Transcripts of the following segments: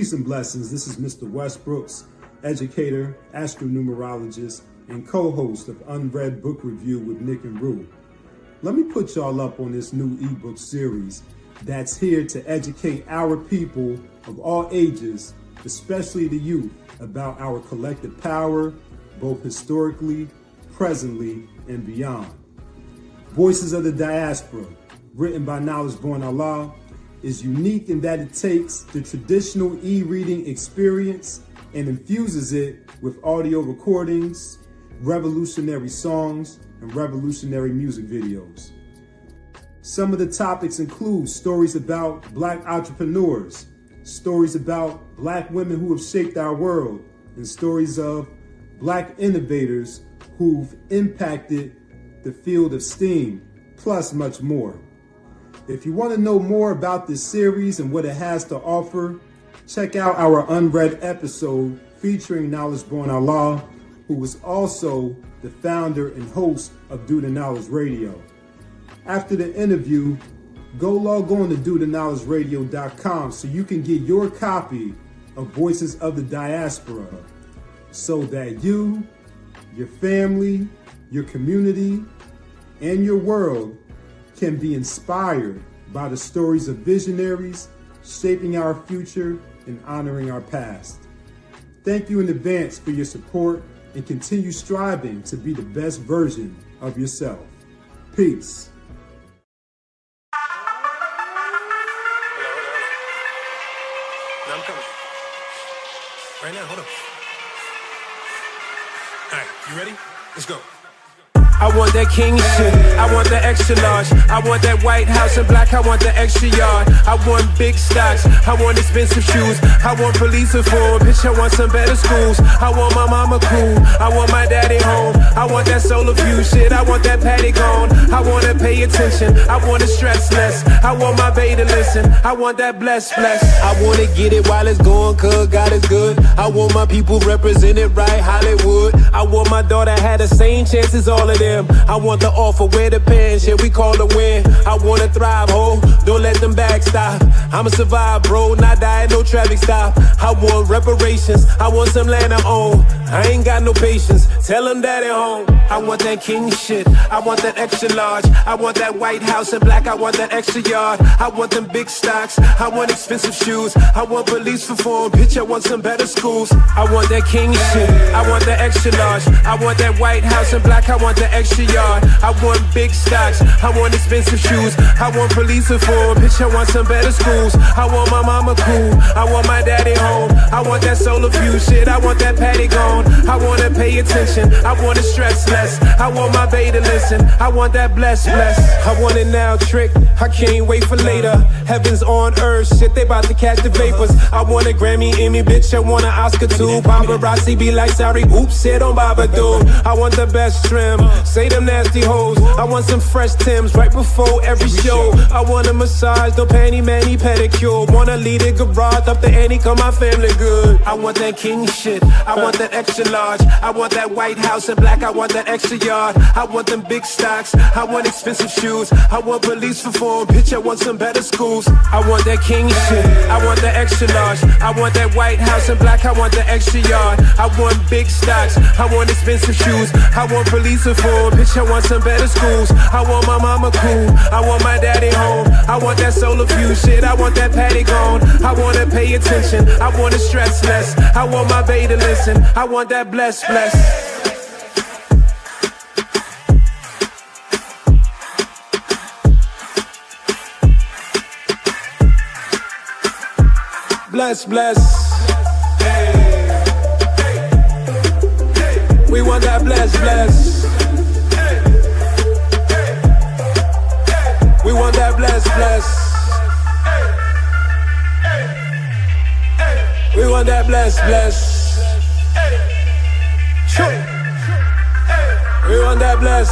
Peace and blessings. This is Mr. Westbrooks, educator, astronumerologist, and co-host of Unread Book Review with Nick and Rue. Let me put y'all up on this new ebook series that's here to educate our people of all ages, especially the youth, about our collective power, both historically, presently, and beyond. Voices of the Diaspora, written by Knowledge Born Allah, is unique in that it takes the traditional e-reading experience and infuses it with audio recordings, revolutionary songs, and revolutionary music videos. Some of the topics include stories about Black entrepreneurs, stories about Black women who have shaped our world, and stories of Black innovators who've impacted the field of STEAM, plus much more. If you want to know more about this series and what it has to offer, check out our Unread episode featuring Knowledge Born Allah, who was also the founder and host of Do the Knowledge Radio. After the interview, go log on to dotheknowledgeradio.com so you can get your copy of Voices of the Diaspora so that you, your family, your community, and your world can be inspired by the stories of visionaries shaping our future and honoring our past. Thank you in advance for your support and continue striving to be the best version of yourself. Peace. No, I'm coming. Right now, hold on. All right, you ready? Let's go. I want that king shit, I want the extra large, I want that White House in black, I want the extra yard, I want big stocks, I want expensive shoes, I want police reform, bitch, I want some better schools, I want my mama cool, I want my daddy home, I want that solar view shit, I want that patty gone, I wanna pay attention, I wanna stress less, I want my baby to listen, I want that bless, I wanna get it while it's going, cause God is good, I want my people represented right, Hollywood, I want my daughter had the same chances all of them. I want the offer, wear the pants, yeah, we call the win. I wanna thrive, ho, don't let them backstop. I'ma survive, bro, not die, no traffic stop. I want reparations, I want some land I own. I ain't got no patience, tell them that at home. I want that king shit, I want that extra large, I want that White House in black, I want that extra yard, I want them big stocks, I want expensive shoes, I want police reform, bitch, I want some better schools. I want that king shit, I want that extra large, I want that White House in black, I want the extra yard, I want big stocks, I want expensive shoes, I want police reform, bitch, I want some better schools. I want my mama cool, I want my daddy home, I want that solar view shit, I want that patty gone, I wanna pay attention, I wanna stress less, I want my baby to listen, I want that bless, I want it now, trick, I can't wait for later, heavens on earth, shit, they about to catch the vapors, I want a Grammy, Emmy, bitch, I want an Oscar too, paparazzi be like, sorry, oops, say don't bother, dude, I want the best trim, say them nasty hoes, I want some fresh Timbs right before every show, I want a massage, no panty, mani, pedicure, wanna lead a garage up the ante, cause my family good, I want that king shit, I want that extra large, I want that White House in black, I want that extra yard, I want them big stocks, I want expensive shoes, I want police reform, bitch, I want some better schools, I want that king shit, I want that extra large, I want that White House in black, I want the extra yard, I want big stocks, I want expensive shoes, I want police reform, bitch, I want some better schools, I want my mama cool, I want my daddy home, I want that solar view shit, I want that patty gone, I wanna pay attention, I wanna stress less, I want my baby to listen, I want that bless. Bless. We want that bless. We want that bless. We want that bless. We want that bless.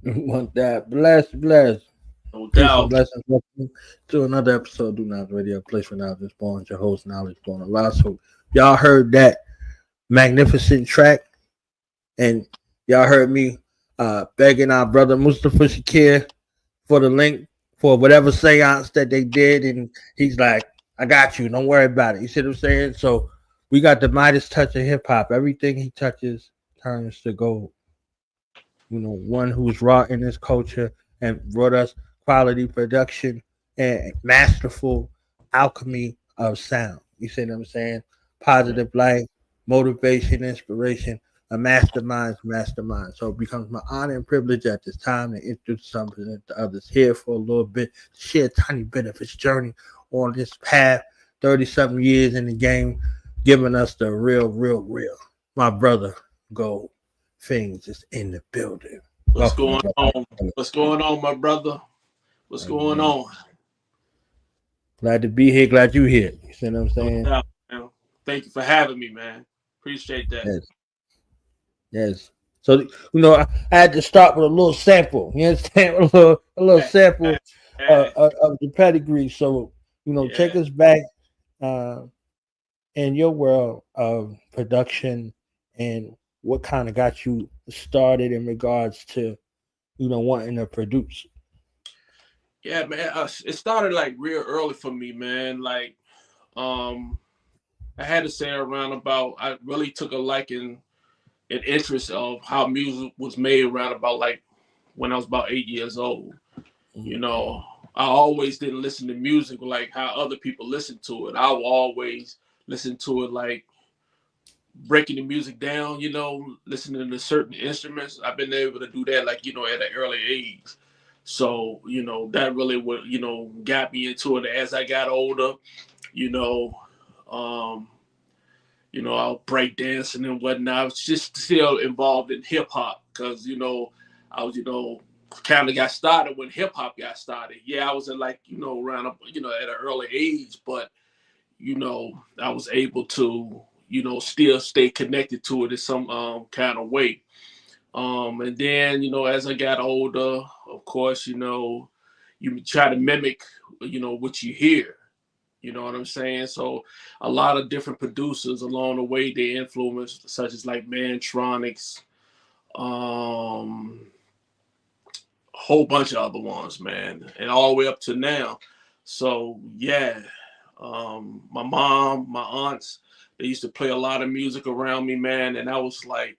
We want that bless. No doubt. Blessings. Welcome to another episode of Do Not Radio, a place for knowledge born. Your host, Knowledge Born Allah. So y'all heard that. magnificent track. And y'all heard me begging our brother Mustafa Shakir for the link for whatever seance that they did. And he's like, I got you. Don't worry about it. You see what I'm saying? So we got the Midas touch of hip hop. Everything he touches turns to gold. You know, one who's raw in his culture and brought us quality production and masterful alchemy of sound. You see what I'm saying? Positive light, motivation, inspiration, a mastermind. So it becomes my honor and privilege at this time to introduce something to others here for a little bit, share a tiny bit of his journey on this path, 30-something years in the game, giving us the real. My brother, Goldfingz, is in the building. What's going on? What's going on, my brother? What's going on? Glad to be here. Glad you here. You see what I'm saying? No doubt, man. Thank you for having me, man. Appreciate that. Yes. So I had to start with a little sample. You understand? A little sample of the pedigree. So take us back in your world of production and what kind of got you started in regards to wanting to produce. Yeah, man. It started like real early for me, man. Like, I had to say around about. I really took a liking and interest of how music was made around about like when I was about 8 years old. I always didn't listen to music like how other people listen to it. I would always listen to it like breaking the music down, listening to certain instruments. I've been able to do that like, at an early age. So, that really would, got me into it as I got older, I'll break dancing and whatnot. I was just still involved in hip hop because, I was, kind of got started when hip hop got started. Yeah, I was in like, around, at an early age, but, I was able to, still stay connected to it in some kind of way. And then, as I got older, of course, you try to mimic, what you hear. You know what I'm saying? So a lot of different producers along the way, they influenced, such as like Mantronics, a whole bunch of other ones, man, and all the way up to now. So yeah, my mom, my aunts, they used to play a lot of music around me, man, and I was like,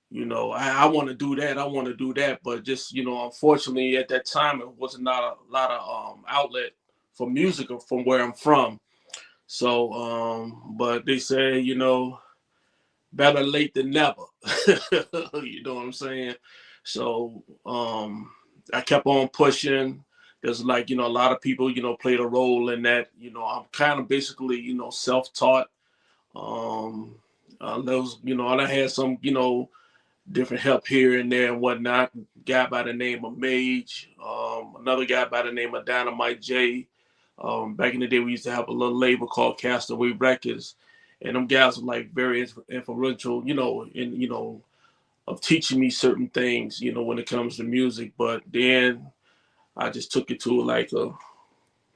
I want to do that. I want to do that. But just, unfortunately at that time, it wasn't not a lot of outlet for music from where I'm from. So, but they say, better late than never. You know what I'm saying? So, I kept on pushing. There's like, a lot of people, played a role in that. I'm kind of basically, self-taught. Those, I had some, different help here and there and whatnot. Guy by the name of Mage, another guy by the name of Dynamite J. Back in the day, we used to have a little label called Castaway Records, and them guys were like very influential, of teaching me certain things, when it comes to music. But then I just took it to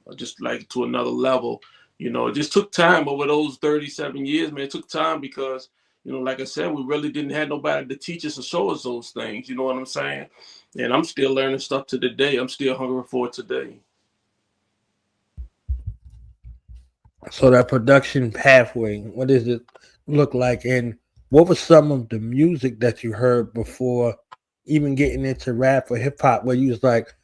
to another level. It just took time over those 37 years, man. It took time because, like I said, we really didn't have nobody to teach us or show us those things. You know what I'm saying? And I'm still learning stuff to the day. I'm still hungry for it today. So that production pathway, what does it look like? And what was some of the music that you heard before even getting into rap or hip hop where you was like,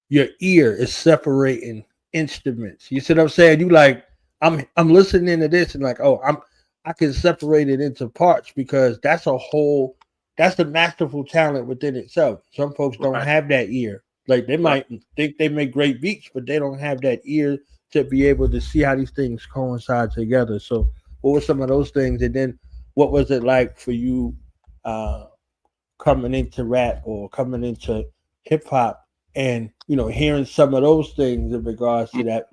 your ear is separating instruments? You see what I'm saying? You like, I'm listening to this and like, I can separate it into parts because that's the masterful talent within itself. Some folks don't have that ear. Like they might think they make great beats, but they don't have that ear to be able to see how these things coincide together. So what were some of those things? And then what was it like for you coming into rap or coming into hip hop and, hearing some of those things in regards to that?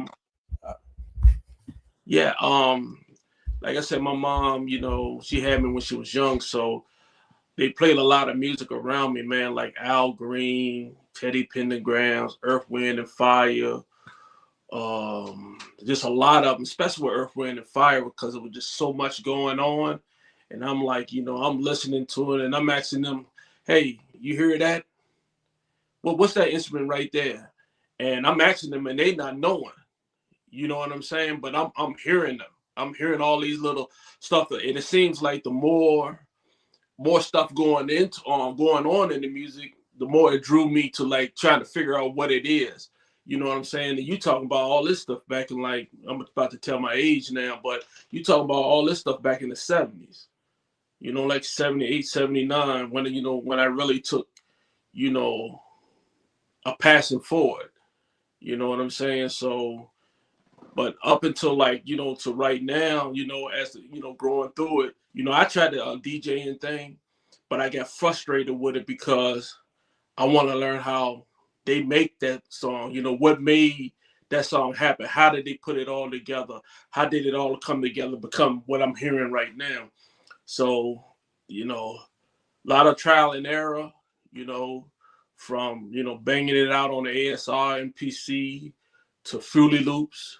Yeah. Like I said, my mom, she had me when she was young. So they played a lot of music around me, man, like Al Green, Teddy Pendergrass, Earth, Wind, and Fire. Just a lot of them, especially with Earth, Wind, and Fire, because it was just so much going on. And I'm like, I'm listening to it and I'm asking them, hey, you hear that? Well, what's that instrument right there? And I'm asking them and they not knowing, you know what I'm saying? But I'm hearing them. I'm hearing all these little stuff. And it seems like the more stuff going on in the music, the more it drew me to like trying to figure out what it is. You know what I'm saying? And you talking about all this stuff back in like, I'm about to tell my age now, but you talking about all this stuff back in the 70s, like 78, 79, when I really took, a passion for it. You know what I'm saying? So, but up until like, to right now, as, growing through it, I tried the DJing thing, but I got frustrated with it because I want to learn how they make that song, what made that song happen. How did they put it all together? How did it all come together, become what I'm hearing right now? So, a lot of trial and error, from, banging it out on the ASR MPC to Fruity Loops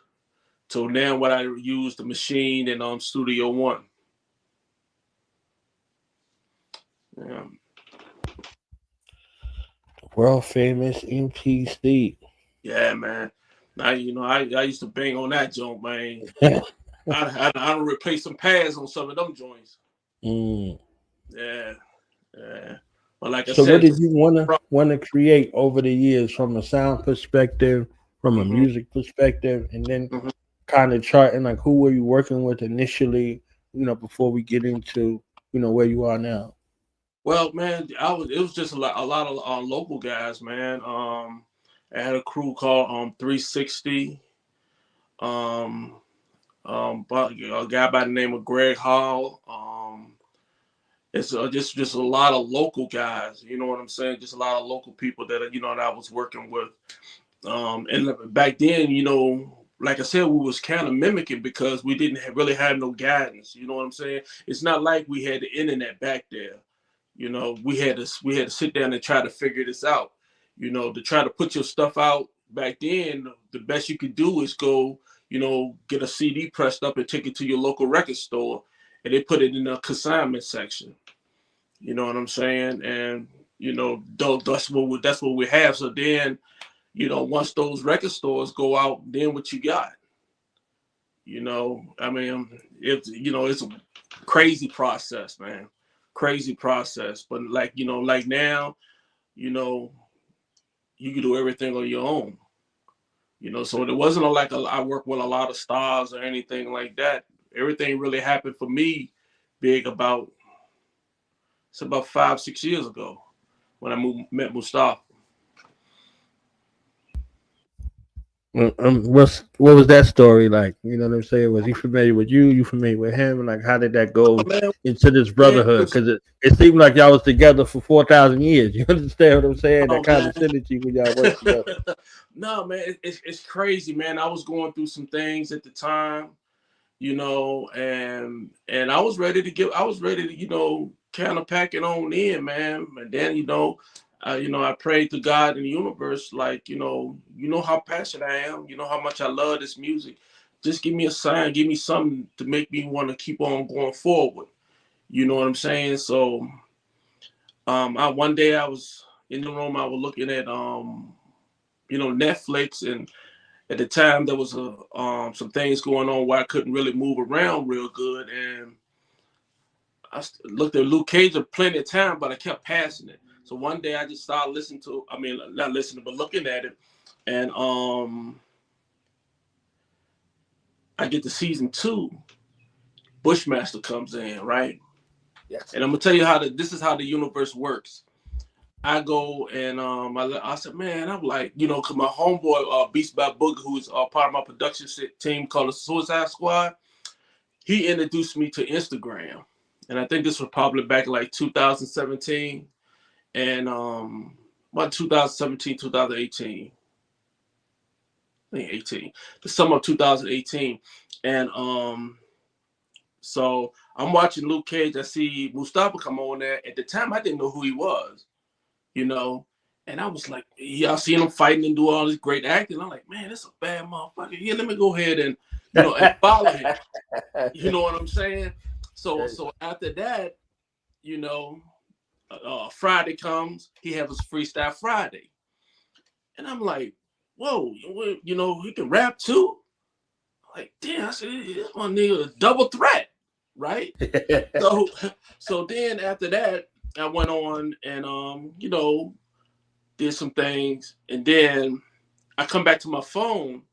to now what I use the machine and Studio One. Yeah. World famous MPC. Yeah, man. I used to bang on that joint, man. I don't replace some pads on some of them joints. Yeah. But like I said, so what did you want to create over the years from a sound perspective, from a music perspective, and then kind of charting like who were you working with initially, before we get into where you are now? Well, man, it was just a lot of local guys, man. I had a crew called 360. But a guy by the name of Greg Hall. It's just a lot of local guys. You know what I'm saying? Just a lot of local people that that I was working with. And back then, like I said, we was kind of mimicking because we didn't really have no guidance. You know what I'm saying? It's not like we had the internet back there. We had to sit down and try to figure this out. To try to put your stuff out back then, the best you could do is go, get a CD pressed up and take it to your local record store, and they put it in the consignment section. You know what I'm saying? And that's what we have. So then, once those record stores go out, then what you got? I mean, it's a crazy process, man. Crazy process. But like now, you can do everything on your own. So it wasn't I work with a lot of stars or anything like that. Everything really happened for me big about 5-6 years ago when I met Mustafa. What was that story like? You know what I'm saying? Was he familiar with you? You familiar with him? Like, how did that go into this brotherhood? Because it seemed like y'all was together for 4,000 years. You understand what I'm saying? That kind of synergy when y'all work together. No, man, it's crazy, man. I was going through some things at the time, and I was ready to kind of pack it on in, man. And then, I prayed to God in the universe, like, you know how passionate I am, how much I love this music. Just give me a sign, give me something to make me want to keep on going forward. You know what I'm saying? So, one day I was in the room, I was looking at, Netflix, and at the time there was some things going on where I couldn't really move around real good, and I looked at Luke Cage plenty of time, but I kept passing it. So one day I just started not listening, but looking at it. And I get to season 2, Bushmaster comes in, right? Yes. And I'm gonna tell you this is how the universe works. I go and I said, man, I'm like, cause my homeboy Beast by Boogie, who's part of my production team called the Suicide Squad, he introduced me to Instagram. And I think this was probably back in like 2017. And about 2017, 2018, I think 18, the summer of 2018. And so I'm watching Luke Cage. I see Mustafa come on there. At the time, I didn't know who he was, and I was like, I seen him fighting and do all this great acting. I'm like, man, that's a bad motherfucker. Yeah, let me go ahead and, and follow him. You know what I'm saying? So after that, Friday comes, he has his freestyle Friday. And I'm like, whoa, he can rap too? Like, damn, I said, this one nigga a double threat, right? so then after that, I went on and did some things, and then I come back to my phone.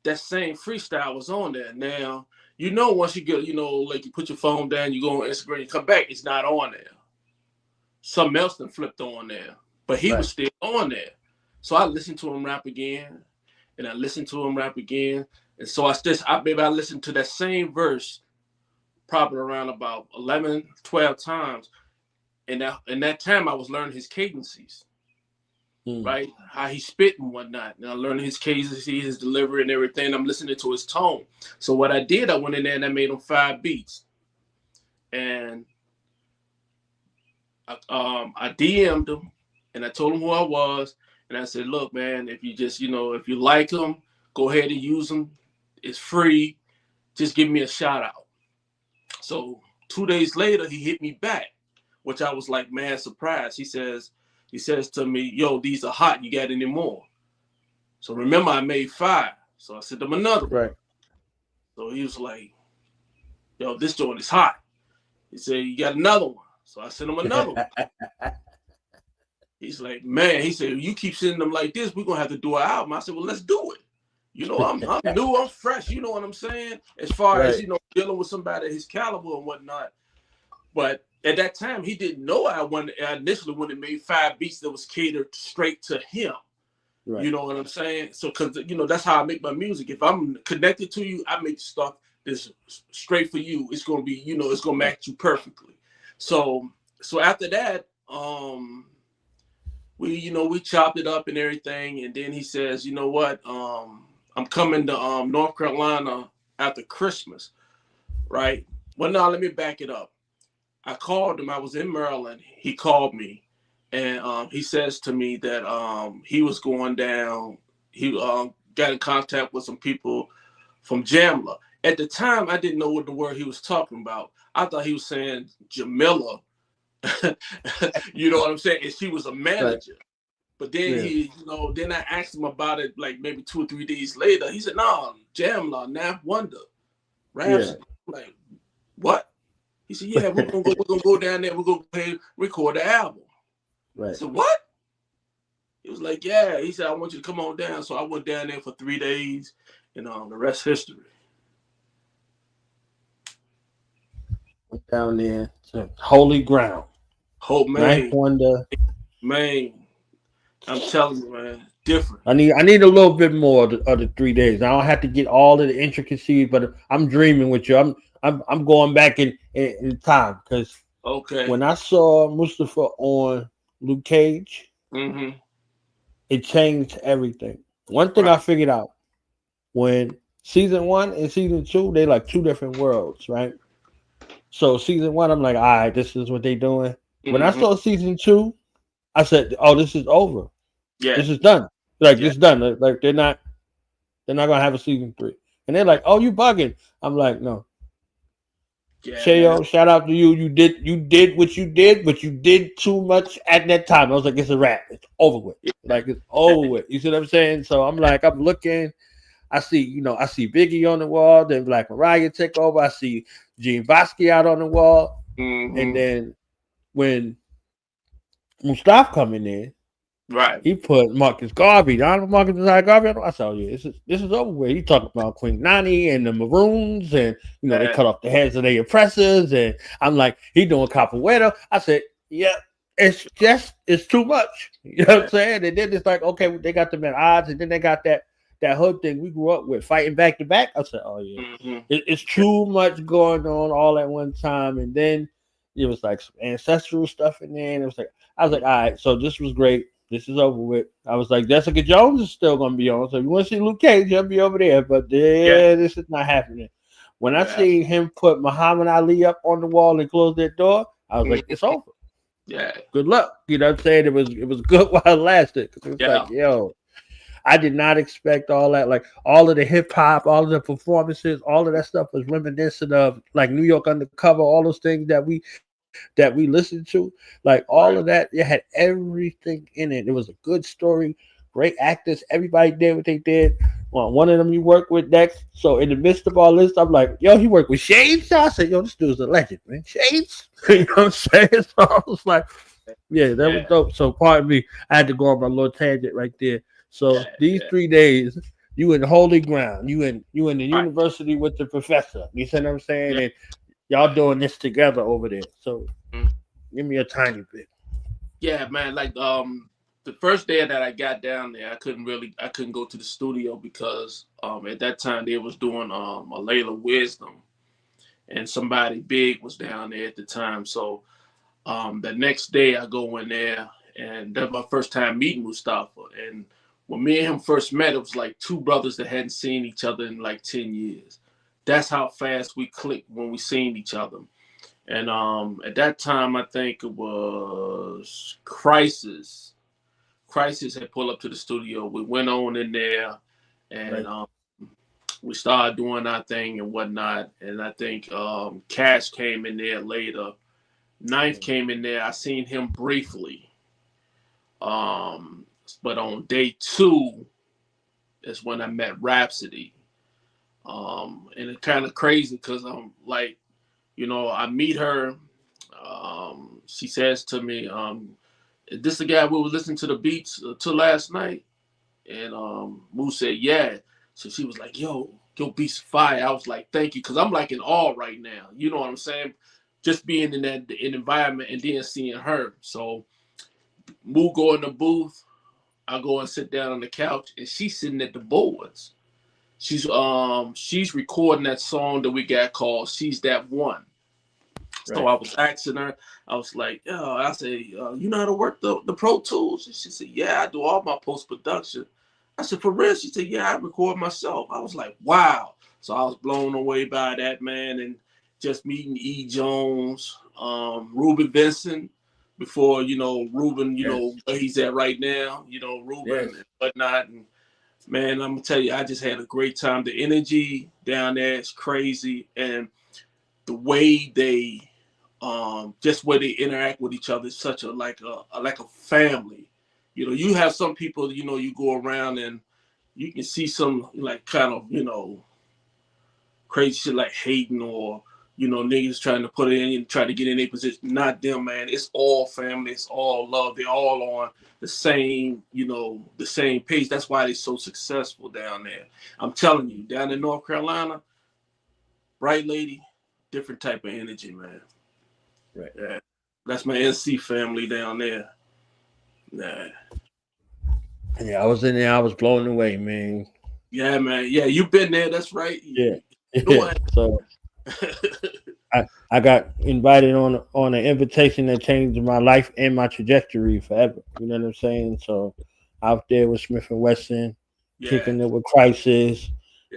That same freestyle was on there. Now, once you get, like you put your phone down, you go on Instagram, you come back, it's not on there. Something else done flipped on there, but he was still on there. So I listened to him rap again, and I listened to him rap again, and so I listened to that same verse probably around about 11, 12 times, and in that time I was learning his cadences, right? How he spit and whatnot. And I learned his cadences, his delivery, and everything. I'm listening to his tone. So what I did, I went in there and I made him 5 beats, and I DM'd him, and I told him who I was, and I said, look, man, if you just, if you like him, go ahead and use him. It's free. Just give me a shout out. So 2 days later, he hit me back, which I was like, mad surprised. He says to me, yo, these are hot. You got any more? So remember, I made 5. So I sent him another one. Right. So he was like, yo, this joint is hot. He said, you got another one? So I sent him another one. He's like, man, he said, you keep sending them like this, we're going to have to do an album. I said, well, let's do it. I'm new, I'm fresh, you know what I'm saying? As far as, dealing with somebody his caliber and whatnot. But at that time, he didn't know I initially wanted to make 5 beats that was catered straight to him. Right. You know what I'm saying? So, because, that's how I make my music. If I'm connected to you, I make stuff that's straight for you. It's going to be, it's going to match you perfectly. So after that, we chopped it up and everything. And then he says, you know what? I'm coming to North Carolina after Christmas, right? Well, no, let me back it up. I called him. I was in Maryland. He called me, and he says to me that he was going down. He got in contact with some people from Jamala. At the time, I didn't know what the word he was talking about. I thought he was saying Jamila. You know what I'm saying? And she was a manager. Right. But then then I asked him about it like maybe 2 or 3 days later. He said, no, Jamala, Naf Wonder. Raps. I'm like, what? He said, yeah, we're gonna go down there, we're gonna record the album. Right. I said, what? He was like, yeah. He said, I want you to come on down. So I went down there for 3 days, and the rest history. Went down there to holy ground. Hope, man. Ninth Wonder. Man. I'm telling you, man, different. I need a little bit more of the 3 days. I don't have to get all of the intricacies, but I'm dreaming with you. I'm going back in time because when I saw Mustafa on Luke Cage, it changed everything. One thing I figured out when season 1 and season 2, they like 2 different worlds, right? So season 1, I'm like, all right, this is what they doing. When I saw season 2, I said, oh, this is over. Yeah, this is done. Like it's done. Like they're not gonna have a season 3. And they're like, oh, you bugging. I'm like, no. Yeah, Cheo, shout out to you. You did what you did, but you did too much at that time. I was like, it's a wrap. It's over with. Like it's over with. You see what I'm saying? So I'm like, I'm looking. I see Biggie on the wall. Then Black Mariah take over. I see Gene Vasquez out on the wall. And then when Mustafa coming in, right? He put Marcus Garvey. I don't know Marcus Garvey. I said, oh yeah, this is over with. He talking about Queen Nani and the Maroons, and they cut off the heads of their oppressors, and I'm like, he doing capoeira. I said, yeah, it's too much. You know what I'm saying? And then it's like, okay, they got them at odds, and then they got that hood thing we grew up with, fighting back to back. I said, oh yeah, it's too much going on all at one time, and then it was like some ancestral stuff in there, and I was like, all right, so this was great. This is over with. I was like, Jessica Jones is still going to be on. So if you want to see Luke Cage, he'll be over there. But this is not happening. When I seen him put Muhammad Ali up on the wall and close that door, I was like, it's over. Yeah. Good luck. You know what I'm saying? It was good while it lasted. It was like, yo, I did not expect all that. Like all of the hip hop, all of the performances, all of that stuff was reminiscent of like New York Undercover, all those things that we listened to. Like all of that, it had everything in it. It was a good story, great actors. Everybody did what they did. Well, one of them you work with next. So in the midst of all this, I'm like, yo, he worked with Shades. I said, yo, this dude's a legend, man. Shades. You know what I'm saying? So I was like, yeah, that was dope. So pardon me, I had to go on my little tangent right there. So these 3 days, you in holy ground. You in the university with the professor. You see what I'm saying? And y'all doing this together over there. So give me a tiny bit. Yeah, man. Like the first day that I got down there, I couldn't go to the studio because at that time they was doing a Layla Wisdom, and somebody big was down there at the time. So the next day I go in there, and that's my first time meeting Mustafa. And when me and him first met, it was like two brothers that hadn't seen each other in like 10 years. That's how fast we clicked when we seen each other. And at that time, I think it was Crisis. Crisis had pulled up to the studio. We went on in there, and we started doing our thing and whatnot. And I think Cash came in there later. Ninth came in there. I seen him briefly. But on day 2 is when I met Rhapsody. And it's kind of crazy because I'm like, I meet her. She says to me, is this the guy we were listening to the beats to last night? And Moose said, yeah. So she was like, yo, your beats fire. I was like, thank you. Because I'm like in awe right now. You know what I'm saying? Just being in that environment and then seeing her. So Moo go in the booth. I go and sit down on the couch, and she's sitting at the boards. She's recording that song that we got called "She's That One." So I was asking her, I was like, I said, you know how to work the Pro Tools? And she said, yeah, I do all my post-production. I said, for real? She said, yeah, I record myself. I was like, wow. So I was blown away by that, man, and just meeting E. Jones, Ruben Vincent, before, Ruben, where he's at right now, Ruben and whatnot. And man, I'm gonna tell you, I just had a great time. The energy down there is crazy, and the way they just where they interact with each other is such a like a family. You have some people, you go around and you can see some like kind of, crazy shit like hating or, niggas trying to put it in and try to get in their position. Not them, man. It's all family. It's all love. They're all on the same, the same page. That's why they're so successful down there. I'm telling you, down in North Carolina, Bright Lady, different type of energy, man. Right. Yeah. That's my NC family down there. Yeah. Yeah, I was in there. I was blown away, man. Yeah, man. Yeah, you've been there. That's right. Yeah. So I got invited on an invitation that changed my life and my trajectory forever. You know what I'm saying? So out there with Smith and Wesson, kicking it with Crisis,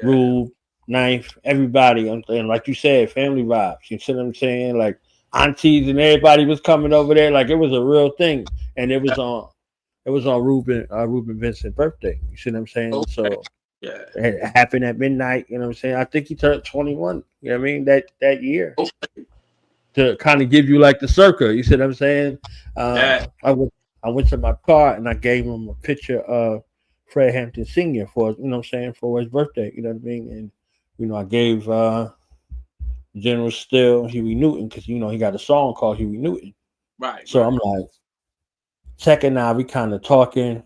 Rube, Ninth, everybody. I'm saying, like you said, family vibes. You see what I'm saying? Like aunties and everybody was coming over there. Like it was a real thing, and it was on Ruben Vincent's birthday. You see what I'm saying? Okay. So it happened at midnight. You know what I'm saying? I think he turned 21. You know what I mean? That year. Okay. To kind of give you like the circle. You see what I'm saying? I went to my car and I gave him a picture of Fred Hampton Sr. for his birthday. You know what I mean? And I gave General Still Huey Newton because he got a song called Huey Newton. Right. So I'm like, Tech and I, we kind of talking,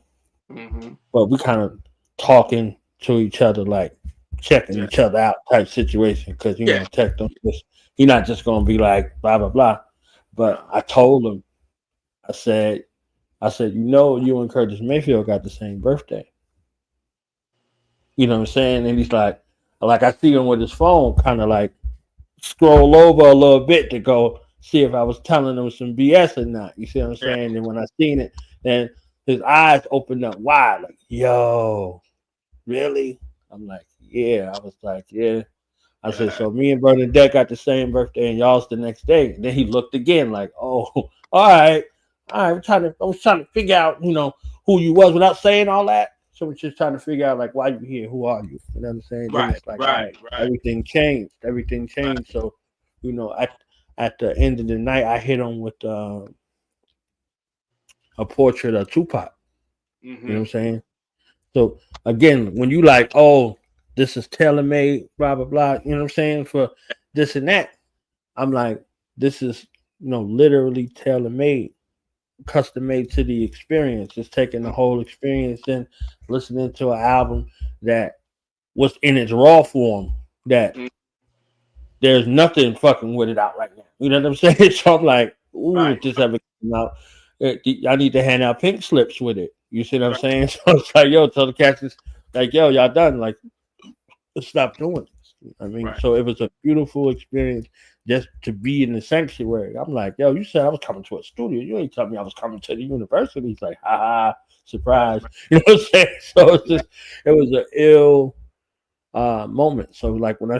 but we kind of talking to each other, like checking each other out type situation. Because Tech don't he's not just gonna be like blah blah blah. But I told him, I said, you and Curtis Mayfield got the same birthday. You know what I'm saying? And he's like I see him with his phone, kind of like scroll over a little bit to go see if I was telling him some BS or not. You see what I'm saying? And when I seen it, then his eyes opened up wide, like, yo, really? I'm like, yeah. I was like, yeah. I said, so me and Bernadette got the same birthday and y'all's the next day. And then he looked again like, oh, all right. I was trying to figure out, who you was without saying all that. So we're just trying to figure out like why you here, who are you? You know what I'm saying? Then Right, it's like, all right, right, right, everything changed. Everything changed. So, you know, at the end of the night, I hit him with a portrait of Tupac. You know what I'm saying? So again, when you like, oh, this is tailor made, blah blah blah. You know what I'm saying for this and that. I'm like, this is literally tailor made, custom made to the experience. Just taking the whole experience and listening to an album that was in its raw form. That Mhm. there's nothing fucking with it out right now. You know what I'm saying? So I'm like, ooh, Right, if this ever came out, I need to hand out pink slips with it. You see what I'm right, saying? So it's like, yo, tell the cats, like, yo, y'all done. Like, let's stop doing this. I mean, right. so it was a beautiful experience just to be in the sanctuary. I'm like, yo, you said I was coming to a studio. You ain't tell me I was coming to the university. He's like, ha ha, surprise. You know what I'm saying? So it's just, it was an ill moment. So like when I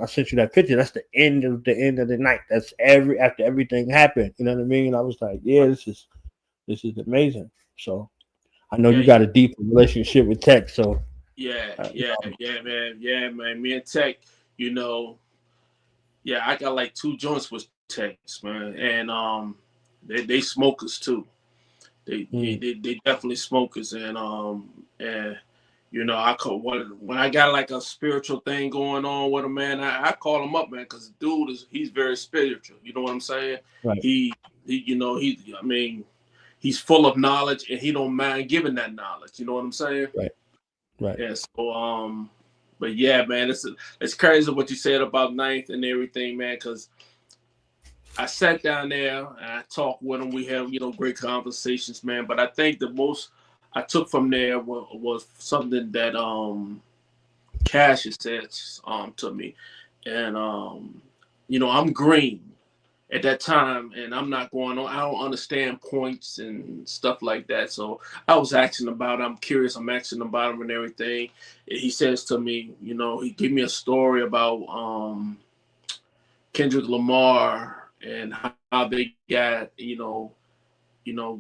sent you that picture, that's the end of the night. That's after everything happened. You know what I mean? I was like, yeah, this is amazing. So I know Yeah, you got a deep relationship with tech. So yeah, you yeah, know, yeah, man. Me and Tech, you know, yeah, I got like 2 joints with Techs, man, and they smokers too. mm, They definitely smokers, and I call when I got like a spiritual thing going on with a man, I call him up, man, because dude he's very spiritual. You know what I'm saying? right, He I mean, he's full of knowledge and he don't mind giving that knowledge. You know what I'm saying? right, right. Yeah. So but yeah, man, it's crazy what you said about Ninth and everything, man, because I sat down there and I talked with him. We had, great conversations, man. But I think the most I took from there was something that Cash has said to me, and I'm green at that time, and I'm not going on. I don't understand points and stuff like that. So I was asking about. I'm curious. I'm asking about him and everything. And he says to me, he gave me a story about Kendrick Lamar and how they got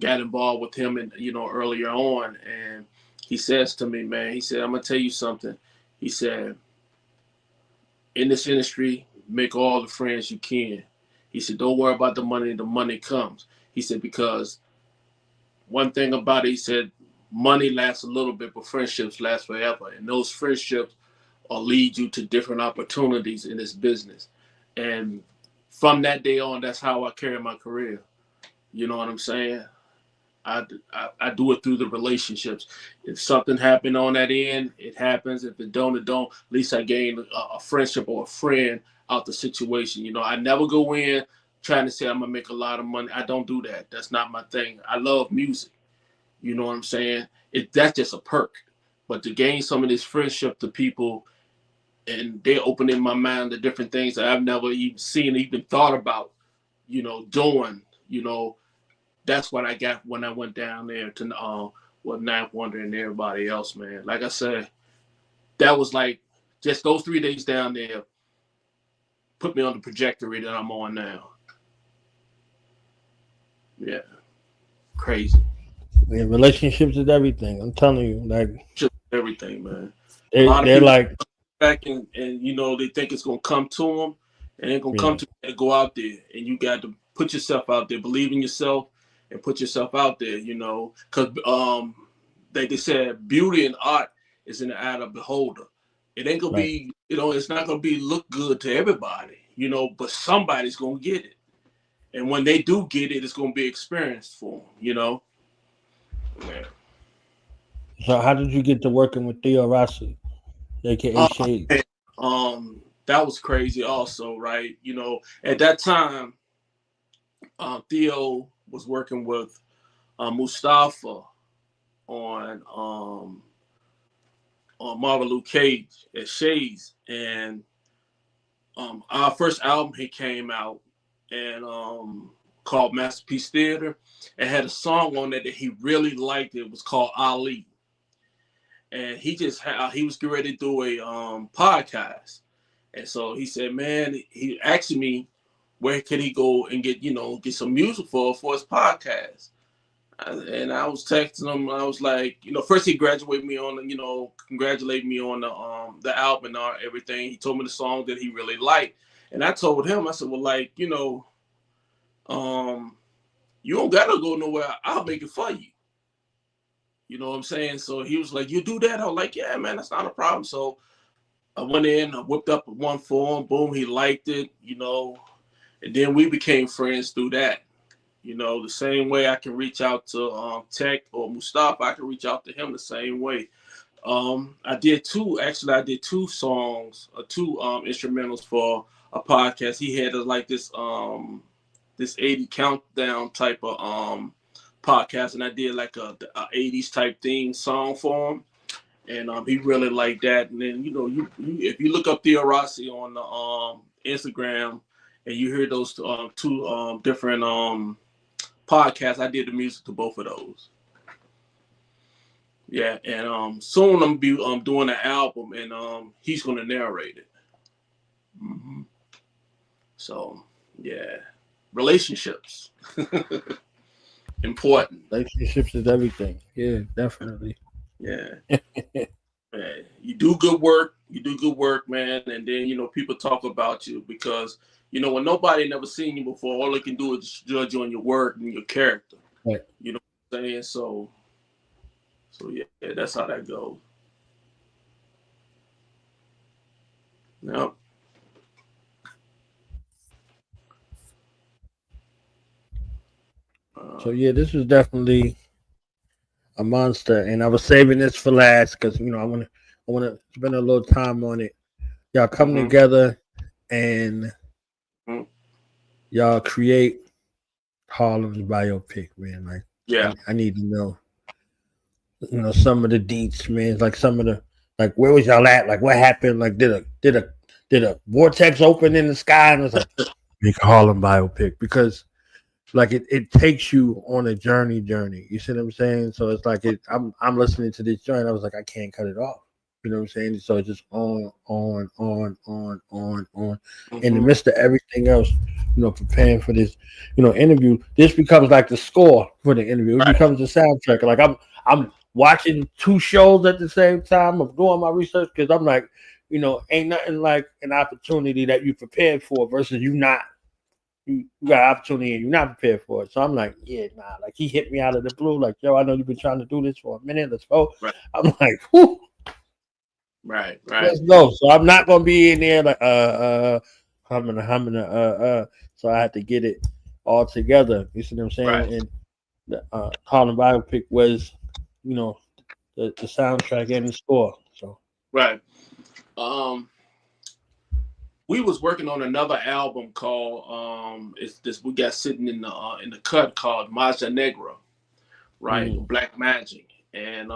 got involved with him and earlier on. And he says to me, man, he said, I'm gonna tell you something. He said, in this industry, make all the friends you can. He said, don't worry about the money comes. He said, because one thing about it, he said, money lasts a little bit, but friendships last forever. And those friendships will lead you to different opportunities in this business. And from that day on, that's how I carry my career. You know what I'm saying? I do it through the relationships. If something happened on that end, it happens. If it don't, it don't. At least I gained a friendship or a friend out the situation. I never go in trying to say I'm gonna make a lot of money. I don't do that. That's not my thing. I love music. You know what I'm saying? That's just a perk. But to gain some of this friendship to people and they're opening my mind to different things that I've never even seen, even thought about, doing, that's what I got when I went down there to with Ninth Wonder and everybody else, man. Like I said, that was like just those 3 days down there put me on the trajectory that I'm on now. Yeah, crazy. Yeah, relationships is everything. I'm telling you, like Just everything, man. A lot of they're people like, back and they think it's gonna come to them, and it's gonna come yeah, to you. Go out there, and you got to put yourself out there, believe in yourself, and put yourself out there. Because they said beauty and art is in the eye of the beholder. It ain't gonna right. be, it's not gonna be look good to everybody, but somebody's gonna get it, and when they do get it, it's gonna be experienced for them. Yeah. So how did you get to working with Theo Rossi, aka Uh, Shade? that was crazy also, right? At that time, Theo was working with Mustafa on Marvel Luke Cage at Shades, and our first album he came out and called Masterpiece Theater. It had a song on it that he really liked. It was called Ali, and he was getting ready to do a podcast, and so he said, man, he asked me where could he go and get some music for his podcast. And I was texting him. I was like, first he graduated me on, congratulate me on the album and everything. He told me the song that he really liked, and I told him, I said, well, like, you don't gotta go nowhere. I'll make it for you. You know what I'm saying? So he was like, you do that? I was like, yeah, man, that's not a problem. So I went in, I whipped up one for him. Boom, he liked it. And then we became friends through that. The same way I can reach out to Tech or Mustafa, I can reach out to him the same way. I did two songs, two instrumentals for a podcast. He had like this 80 countdown type of podcast, and I did like a 80s type theme song for him. And he really liked that. And then, if you look up Theo Rossi on the Instagram and you hear those two different podcasts, I did the music to both of those. Yeah, and soon I'm gonna be doing an album, and he's gonna narrate it. Mm-hmm. So yeah, relationships important. Relationships is everything. Yeah, definitely. Yeah. Man, you do good work, man, and then people talk about you because when nobody never seen you before, all they can do is judge you on your work and your character. Right. You know what I'm saying? So yeah, that's how that goes. Yep. So yeah, this was definitely a monster, and I was saving this for last because I want to spend a little time on it. Y'all come together and y'all create Harlem's biopic, man. Like, yeah, I need to know, some of the deets, man. Like some of the, like, where was y'all at? Like, what happened? Like, did a vortex open in the sky? And it was like, make a Harlem biopic because. Like it takes you on a journey. You see what I'm saying? So it's like I'm listening to this joint. I was like, I can't cut it off. You know what I'm saying? So it's just on. In the midst of everything else, preparing for this, interview. This becomes like the score for the interview. It becomes the soundtrack. Like I'm watching two shows at the same time. I'm doing my research because I'm like, ain't nothing like an opportunity that you prepared for versus you not. You got an opportunity and you're not prepared for it. So I'm like, yeah, nah. Like he hit me out of the blue. Like, yo, I know you've been trying to do this for a minute. Let's go. Right. I'm like, whoo. Right. Let's go. So I'm not gonna be in there like humming. So I had to get it all together. You see what I'm saying? Right. And the Harlem biopic was, the soundtrack and the score. So right. We was working on another album called we got sitting in the cut called Magia Negra, right? Black Magic. And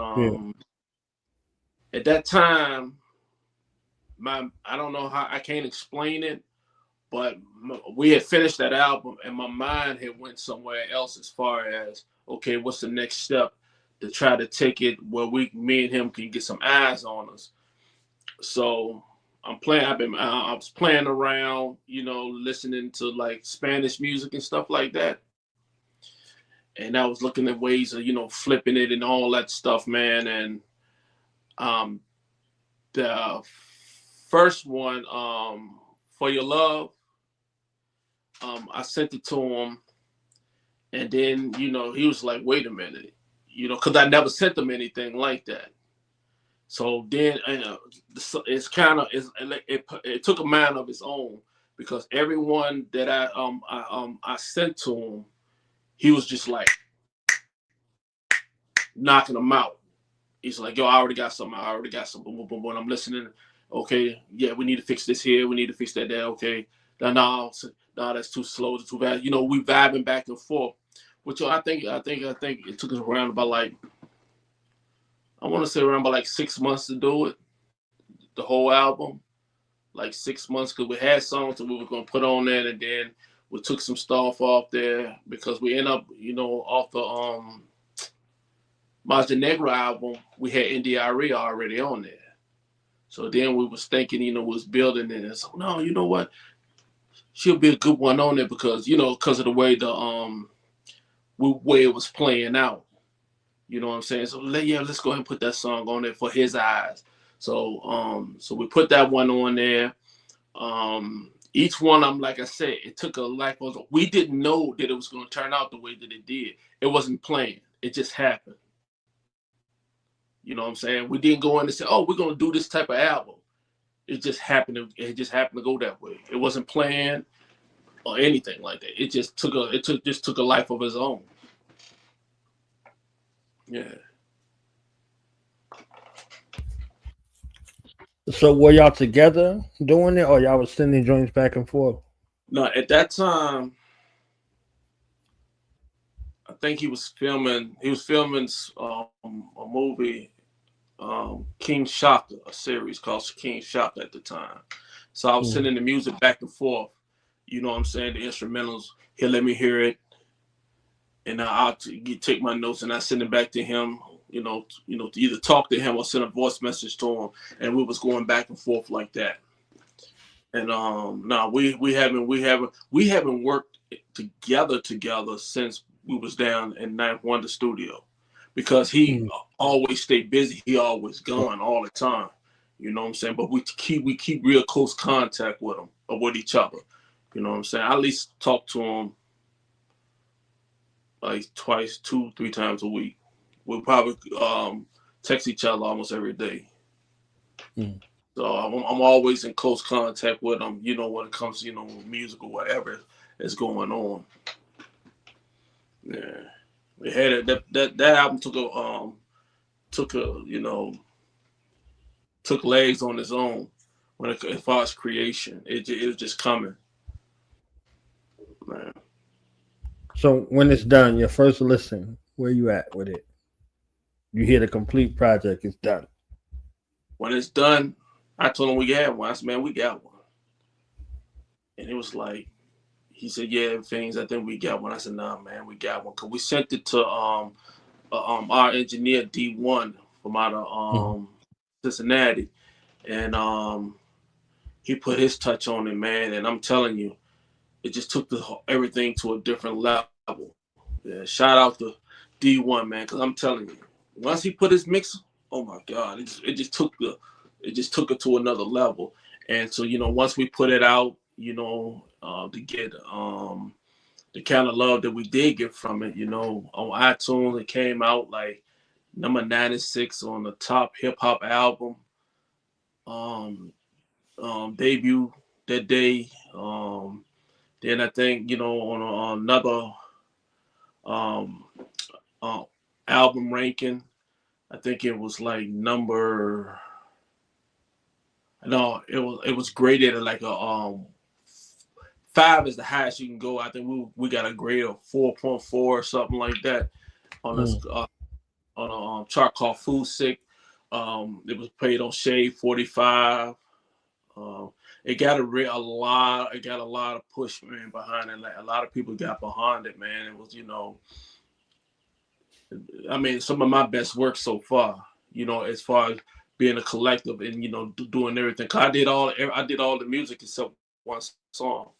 at that time, I don't know how, I can't explain it, but we had finished that album and my mind had went somewhere else as far as, okay, what's the next step to try to take it where me and him can get some eyes on us. So I was playing around, listening to like Spanish music and stuff like that. And I was looking at ways of, flipping it and all that stuff, man. And the first one, For Your Love, I sent it to him. And then, he was like, wait a minute, because I never sent him anything like that. So then it's kind of it took a mind of its own because everyone that I sent to him, he was just like knocking them out. He's like, yo, I already got something. Boom, boom, boom, boom. I'm listening. Okay, yeah, we need to fix this here. We need to fix that there. Okay, no, that's too slow. It's too fast. We vibing back and forth. Which I think it took us around about like. I want to say around about like 6 months to do it, the whole album, like 6 months, because we had songs that we were going to put on there, and then we took some stuff off there because we end up, off the Magia Negra album, we had India Arie already on there. So then we was thinking, was building it, and so no, you know what, she'll be a good one on there because, because of the way way it was playing out. You know what I'm saying? So let's go ahead and put that song on there for his eyes. So so we put that one on there. Each one, like I said, it took a life. We didn't know that it was going to turn out the way that it did. It wasn't planned. It just happened. You know what I'm saying? We didn't go in and say, "Oh, we're going to do this type of album." It just happened. It just happened to go that way. It wasn't planned or anything like that. It just took a life of its own. Yeah. So were y'all together doing it, or y'all was sending joints back and forth? No, at that time, I think he was filming a movie, King Shaka, a series called King Shaka at the time. So I was sending the music back and forth. You know what I'm saying? The instrumentals. He'll let me hear it, and I'll take my notes and I send it back to him. You know, to either talk to him or send a voice message to him, and we was going back and forth like that. And no, we haven't worked together since we was down in Ninth Wonder Studio, because he always stayed busy. He always gone all the time. You know what I'm saying? But we keep real close contact with him or with each other. You know what I'm saying? I at least talk to him like twice, 2-3 times a week. We'll probably text each other almost every day. So I'm always in close contact with him, you know, when it comes to, music or whatever is going on. Yeah. We had it, that album took legs on its own as far as creation. It was just coming. Man. So when it's done, your first listen, where you at with it? You hear the complete project, it's done. When it's done, I told him we got one. I said, man, we got one. And it was like, he said, yeah, things, I think we got one. I said, nah, man, we got one. Because we sent it to our engineer, D1, from out of Cincinnati. And he put his touch on it, man. And I'm telling you, it just took everything to a different level. Yeah, shout out to D1, man, because I'm telling you, once he put his mix, oh my God, it just took it to another level. And so, once we put it out, to get the kind of love that we did get from it, on iTunes, it came out like number 96 on the top hip hop album debut that day. Then I think, on another album ranking, I think it was like it was graded at like a 5 is the highest you can go. I think we got a grade of 4.4 or something like that on this on a chart called Food Sick. It was played on Shade 45. It got a lot of push, man, behind it. Like a lot of people got behind it, man. It was, I mean, some of my best work so far, as far as being a collective and, doing everything. 'Cause I did all the music except one song,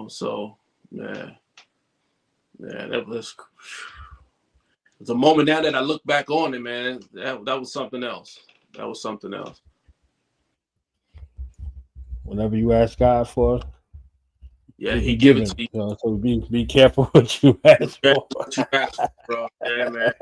so yeah, that was the moment now that I look back on it, man, that was something else. That was something else. Whatever you ask God for, yeah, he give it to you. So be careful what you ask for. What you ask for, bro. Yeah, man.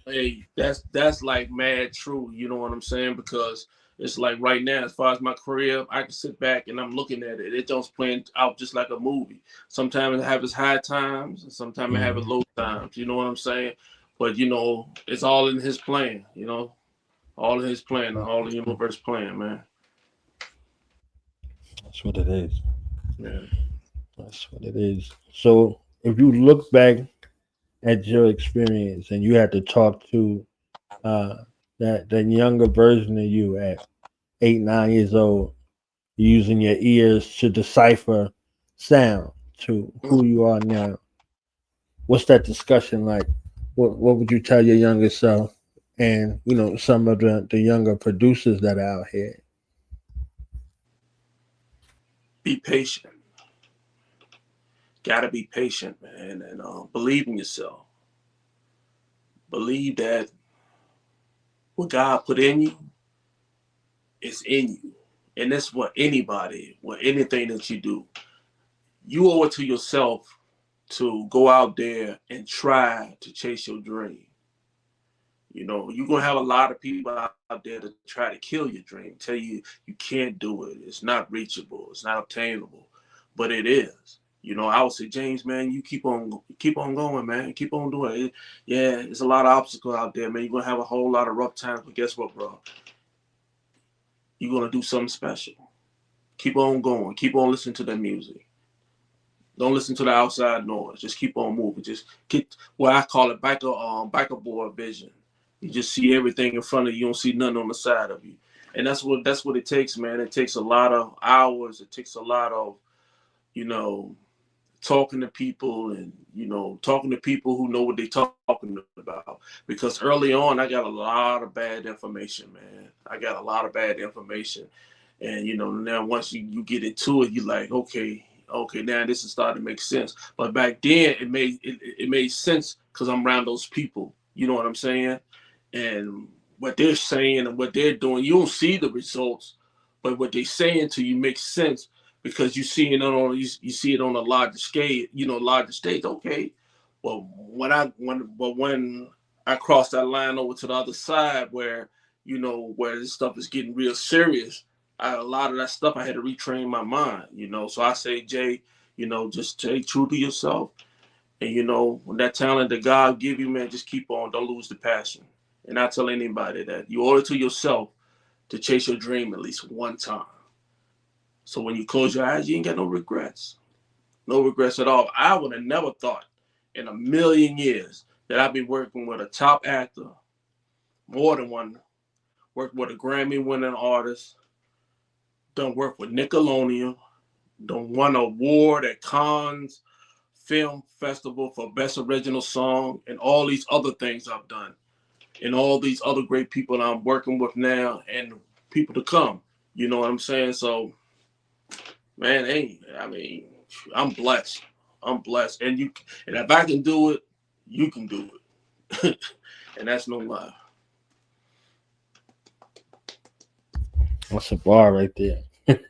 Hey, that's like mad true. You know what I'm saying? Because it's like right now, as far as my career, I can sit back and I'm looking at it. It just playing out just like a movie. Sometimes it have its high times, and sometimes it have its low times. You know what I'm saying? But it's all in His plan. All in His plan, all in the universe plan, man. That's what it is. Yeah. That's what it is. So if you look back at your experience and you had to talk to that younger version of you at 8-9 years old, using your ears to decipher sound to who you are now, what's that discussion like? What would you tell your younger self and some of the younger producers that are out here? Be patient. Gotta be patient, man, and believe in yourself. Believe that what God put in you is in you. And that's what anybody, with anything that you do, you owe it to yourself to go out there and try to chase your dream. You know, you're gonna have a lot of people out there to try to kill your dream, tell you you can't do it, it's not reachable, it's not obtainable, but it is. You know, I would say, James, man, you keep on going, man, keep on doing it. Yeah, there's a lot of obstacles out there, man. You're gonna have a whole lot of rough times, but guess what, bro? You're gonna do something special. Keep on going. Keep on listening to the music. Don't listen to the outside noise. Just keep on moving. Just get what I call it biker board vision. You just see everything in front of you. You don't see nothing on the side of you. And that's what it takes, man. It takes a lot of hours. It takes a lot of, you know, talking to people and, you know, talking to people who know what they're talking about. Because early on, I got a lot of bad information, man. I got a lot of bad information. And, you know, now once you get into it, you're like, okay, now this is starting to make sense. But back then, it made sense because I'm around those people. You know what I'm saying? And what they're saying and what they're doing, you don't see the results, but what they're saying to you makes sense because you see it you see it on a larger scale, you know, larger stage. Okay, well, when I crossed that line over to the other side, where you know where this stuff is getting real serious, a lot of that stuff I had to retrain my mind. You know, so I say, Jay, you know, just stay true to yourself, and you know, when that talent that God give you, man, just keep on. Don't lose the passion. And I tell anybody that you owe it to yourself to chase your dream at least one time. So when you close your eyes, you ain't got no regrets. No regrets at all. I would have never thought in a million years that I'd be working with a top actor, more than one, worked with a Grammy-winning artist, done work with Nickelodeon, done won an award at Cannes Film Festival for Best Original Song, and all these other things I've done. And all these other great people that I'm working with now and people to come. You know what I'm saying? So, man, I mean, I'm blessed. I'm blessed. And if I can do it, you can do it. And that's no lie. That's a bar right there. That's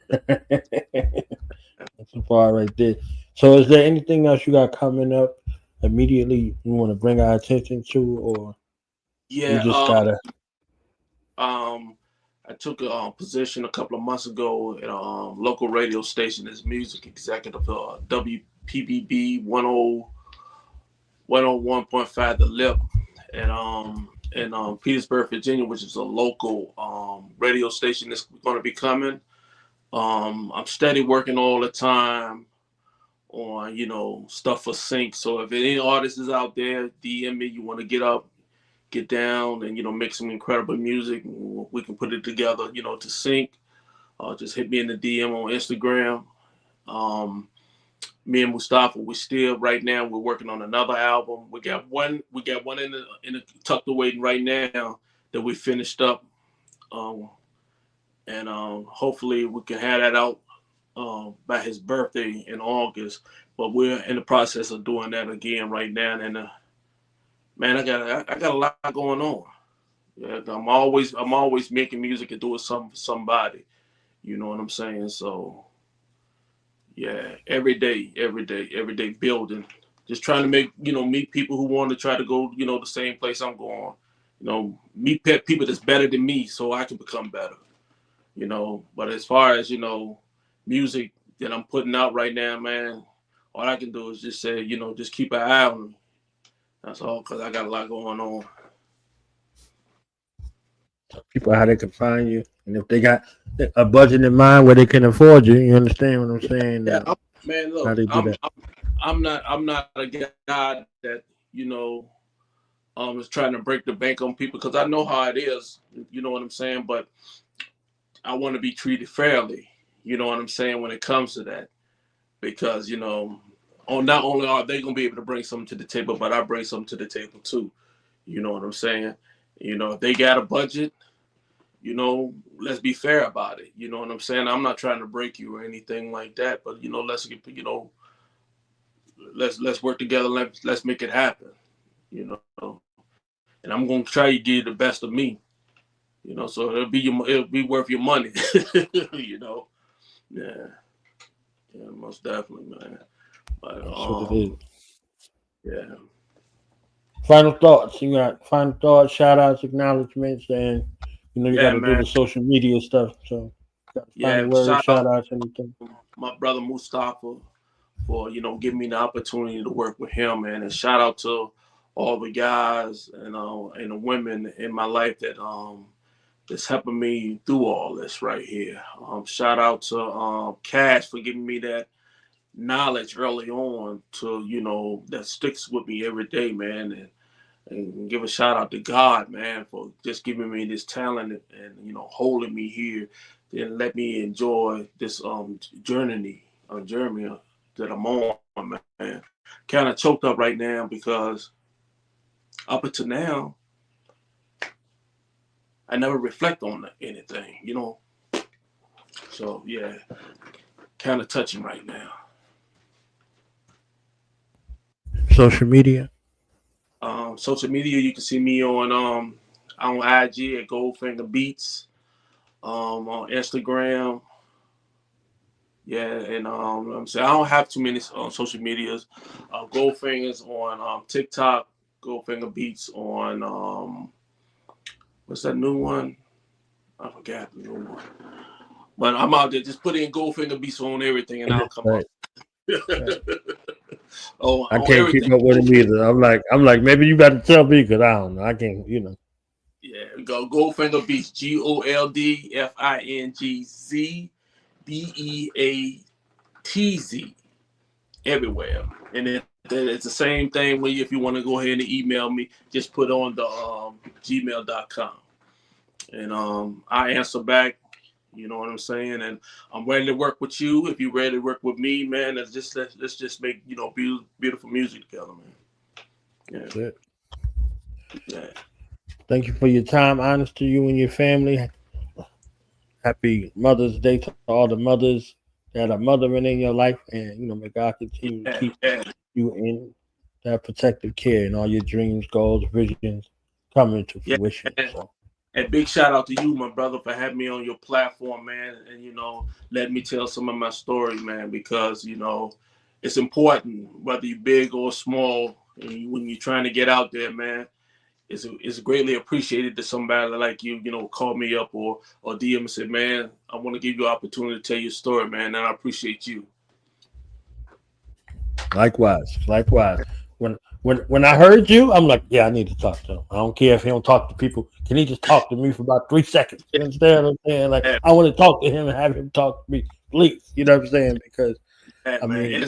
a bar right there. So is there anything else you got coming up immediately you want to bring our attention to, or Yeah, you just gotta I took a position a couple of months ago at a local radio station as music executive for WPBB 101.5 The Lip, and in Petersburg, Virginia, which is a local radio station that's going to be coming. I'm steady working all the time on, you know, stuff for sync. So if any artist is out there, DM me, you want to get down and, you know, make some incredible music, we can put it together, you know, to sync. Just hit me in the DM on Instagram. Me and Mustafa, right now we're working on another album. We got one in the tucked away right now that we finished up. And hopefully we can have that out by his birthday in August. But we're in the process of doing that again right now. And man, I got a lot going on. Yeah, I'm always making music and doing something for somebody. You know what I'm saying? So yeah, every day building. Just trying to meet people who want to try to go, you know, the same place I'm going. You know, meet people that's better than me so I can become better. You know, but as far as, you know, music that I'm putting out right now, man, all I can do is just say, you know, just keep an eye on me. That's all, because I got a lot going on. people how they can find you, and if they got a budget in mind where they can afford you, you understand what I'm saying? Yeah, man, look, how they do that. I'm not a guy that, you know, is trying to break the bank on people, because I know how it is. You know what I'm saying? But I want to be treated fairly. You know what I'm saying, when it comes to that, because, you know, not only are they gonna be able to bring something to the table, but I bring something to the table too. You know what I'm saying? You know, if they got a budget, you know, let's be fair about it. You know what I'm saying? I'm not trying to break you or anything like that, but, you know, let's get, you know, let's work together. Let's make it happen. You know, and I'm gonna try to give you the best of me. You know, so it'll be worth your money. You know, yeah, most definitely, man. But That's what it is. yeah. Final thoughts. You got final thoughts, shout outs, acknowledgments, and you got to do the social media stuff. So, final words, shout outs, anything. My brother Mustafa for giving me the opportunity to work with him, man, and shout out to all the guys and the women in my life that's helping me through all this right here. Shout out to Cash for giving me that knowledge early on to that sticks with me every day, man, and give a shout out to God, man, for just giving me this talent and holding me here and let me enjoy this journey that I'm on, man. Kind of choked up right now because up until now I never reflect on anything, so yeah, kind of touching right now. Social media. Social media, you can see me on IG at Goldfingaz Beats, on Instagram. Yeah, and I'm saying I don't have too many social medias. Goldfingaz on TikTok, Goldfingaz Beats on what's that new one? I forgot the new one. But I'm out there. Just put in Goldfingaz Beats on everything, and I'll come up. Oh, I can't keep up with him either. I'm like, maybe you got to tell me because I don't know. I can't, Yeah, go Goldfingaz Beats, GoldfingazBeatz everywhere. And then it's the same thing when if you want to go ahead and email me, just put on the gmail.com. And I answer back. You know what I'm saying? And I'm ready to work with you. If you're ready to work with me, man, let's just make beautiful music together, man. Yeah. Yeah. Thank you for your time. Honest to you and your family. Happy Mother's Day to all the mothers that are mothering in your life, and may God continue to keep you in that protective care and all your dreams, goals, visions coming to fruition. So. And big shout out to you, my brother, for having me on your platform, man. And, let me tell some of my story, man, because, it's important, whether you're big or small, and when you're trying to get out there, man, it's greatly appreciated that somebody like you, call me up or DM and say, man, I want to give you an opportunity to tell your story, man. And I appreciate you. Likewise. When I heard you, I'm like, yeah, I need to talk to him. I don't care if he don't talk to people. Can he just talk to me for about 3 seconds? You understand what I'm saying? Like, I want to talk to him and have him talk to me, please. You know what I'm saying? Because I mean,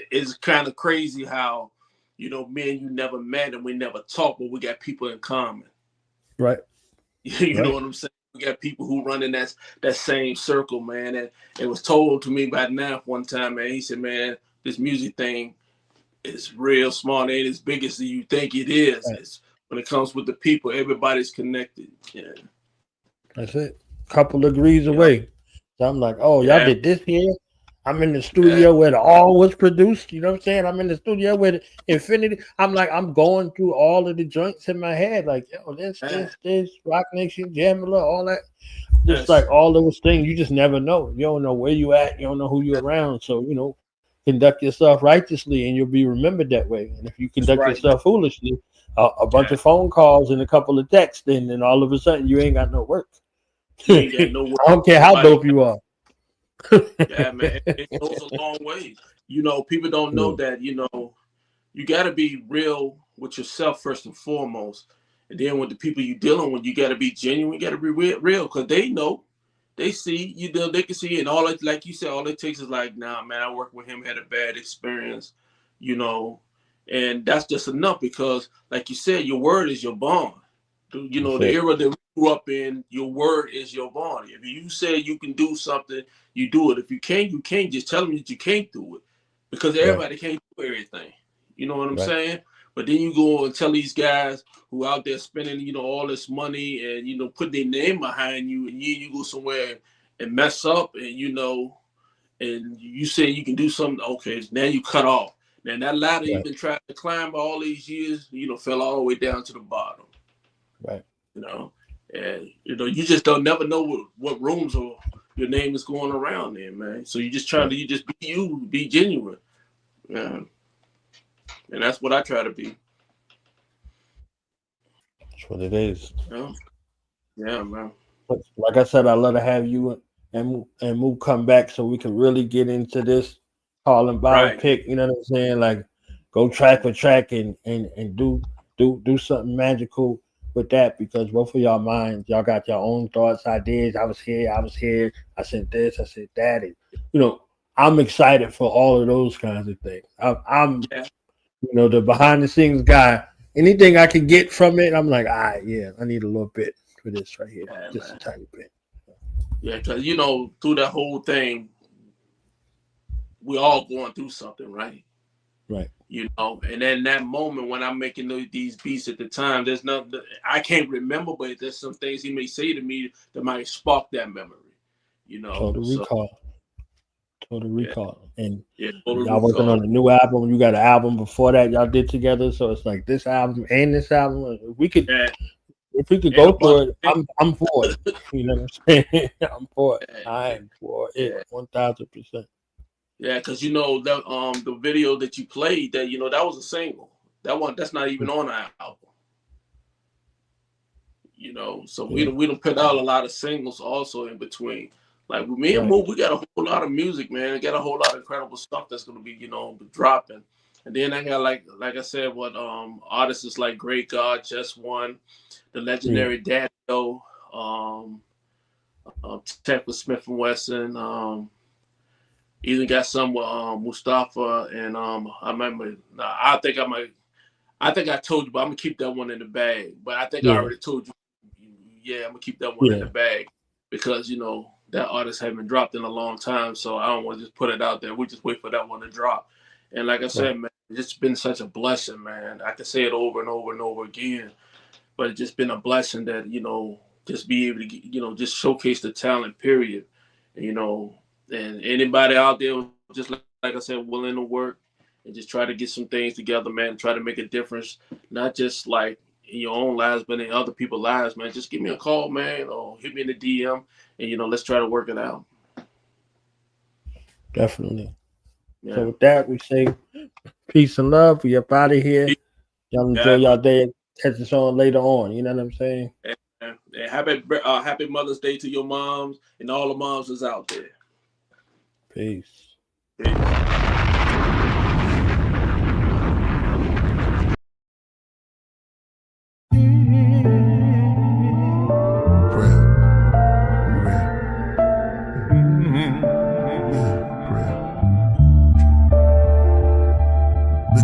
it's kind of crazy how me and you never met and we never talked, but we got people in common. Right. You know what I'm saying? We got people who run in that same circle, man. And it was told to me by Nav one time, man. He said, man, this music thing is real small. It ain't as big as you think it is. Right. It's, when it comes with the people, everybody's connected. Yeah. That's it. Couple degrees away. So I'm like, oh, y'all did this here? I'm in the studio where the all was produced. You know what I'm saying? I'm in the studio where the Infinity. I'm like, I'm going through all of the joints in my head. Like, yo, this, Rock Nation, Jamala, all that. Just like all those things. You just never know. You don't know where you at. You don't know who you're around. So, conduct yourself righteously and you'll be remembered that way. And if you conduct yourself foolishly, a bunch of phone calls and a couple of texts, and then all of a sudden you ain't got no work. I don't care how dope you are. Yeah, man, it goes a long way. People don't know that, you got to be real with yourself first and foremost. And then with the people you're dealing with, you got to be genuine, you got to be real because they know. They see, they can see, and all it, like you said, all it takes is like, nah, man, I worked with him, had a bad experience, and that's just enough because, like you said, your word is your bond. The era that we grew up in, your word is your bond. If you say you can do something, you do it. If you can't, you can't. Just tell them that you can't do it because everybody can't do everything. You know what I'm saying? But then you go and tell these guys who out there spending, all this money and, put their name behind you and you go somewhere and mess up and, and you say you can do something. Okay, now you cut off. And that ladder Right. you've been trying to climb all these years, fell all the way down to the bottom. Right. And you just don't never know what rooms or your name is going around in, man. So you just try to just be you, be genuine. Yeah. And that's what I try to be. That's what it is. Yeah, man. Like I said, I'd love to have you and Moo come back so we can really get into this call and biopic. Pick, you know what I'm saying? Like go track for track and do something magical with that, because both of y'all minds, y'all got your own thoughts, ideas. I was here, I said this, I said that. And, I'm excited for all of those kinds of things. I'm the behind the scenes guy. Anything I can get from it, I'm like, I need a little bit for this right here. Just a tiny bit. Yeah, because through that whole thing, we all going through something, right? Right. And then that moment when I'm making these beats at the time, there's nothing I can't remember, but there's some things he may say to me that might spark that memory. Total recall. And Total y'all working on a new album. You got an album before that y'all did together, so it's like this album and this album. If we could go through it, I'm for it. You know what I'm saying? I'm for it. I am for it 1,000%. Yeah, because the video that you played, that that was a single. That's not even on our album. So we don't put out a lot of singles also in between. Like with me and Mo, we got a whole lot of music, man. We got a whole lot of incredible stuff that's gonna be, dropping. And then I got like I said, what artists like Great God, Just One, the legendary Daddy O, Tech with Smith and Wesson, even got some with Mustafa, and I remember. I think I told you, but I'm gonna keep that one in the bag. But I think I already told you. Yeah, I'm gonna keep that one in the bag because that artist haven't dropped in a long time, so I don't want to just put it out there. We just wait for that one to drop. And like I said, man, it's been such a blessing, man. I can say it over and over and over again, but it's just been a blessing that just be able to just showcase the talent. Period. And anybody out there, just like I said, willing to work and just try to get some things together, man. Try to make a difference, not just like in your own lives, but in other people's lives, man. Just give me a call, man, or hit me in the DM, and let's try to work it out. Definitely. Yeah. So with that, we say peace and love. We up out of here. Y'all enjoy y'all day. Catch us on later on. You know what I'm saying? And happy Mother's Day to your moms and all the moms that's out there. Peace.